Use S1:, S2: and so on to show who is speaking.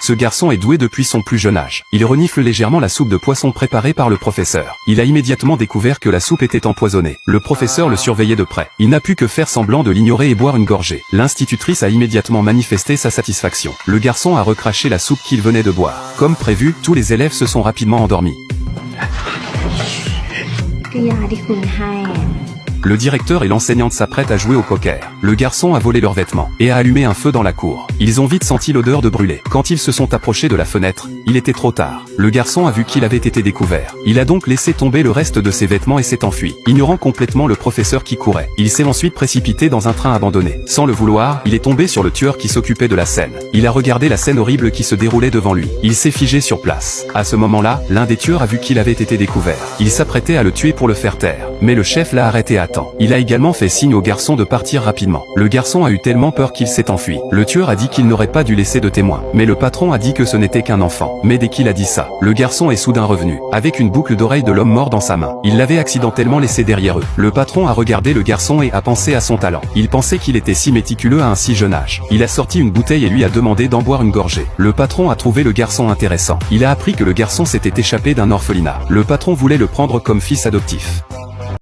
S1: Ce garçon est doué depuis son plus jeune âge. Il renifle légèrement la soupe de poisson préparée par le professeur. Il a immédiatement découvert que la soupe était empoisonnée. Le professeur le surveillait de près. Il n'a pu que faire semblant de l'ignorer et boire une gorgée. L'institutrice a immédiatement manifesté sa satisfaction. Le garçon a recraché la soupe qu'il venait de boire. Comme prévu, tous les élèves se sont rapidement endormis. Le directeur et l'enseignante s'apprêtent à jouer au poker. Le garçon a volé leurs vêtements et a allumé un feu dans la cour. Ils ont vite senti l'odeur de brûlé. Quand ils se sont approchés de la fenêtre, il était trop tard. Le garçon a vu qu'il avait été découvert. Il a donc laissé tomber le reste de ses vêtements et s'est enfui, ignorant complètement le professeur qui courait. Il s'est ensuite précipité dans un train abandonné. Sans le vouloir, il est tombé sur le tueur qui s'occupait de la scène. Il a regardé la scène horrible qui se déroulait devant lui. Il s'est figé sur place. À ce moment-là, l'un des tueurs a vu qu'il avait été découvert. Il s'apprêtait à le tuer pour le faire taire. Mais le chef l'a arrêté à temps. Il a également fait signe au garçon de partir rapidement. Le garçon a eu tellement peur qu'il s'est enfui. Le tueur a dit qu'il n'aurait pas dû laisser de témoins. Mais le patron a dit que ce n'était qu'un enfant. Mais dès qu'il a dit ça, le garçon est soudain revenu, avec une boucle d'oreille de l'homme mort dans sa main. Il l'avait accidentellement laissé derrière eux. Le patron a regardé le garçon et a pensé à son talent. Il pensait qu'il était si méticuleux à un si jeune âge. Il a sorti une bouteille et lui a demandé d'en boire une gorgée. Le patron a trouvé le garçon intéressant. Il a appris que le garçon s'était échappé d'un orphelinat. Le patron voulait le prendre comme fils adoptif.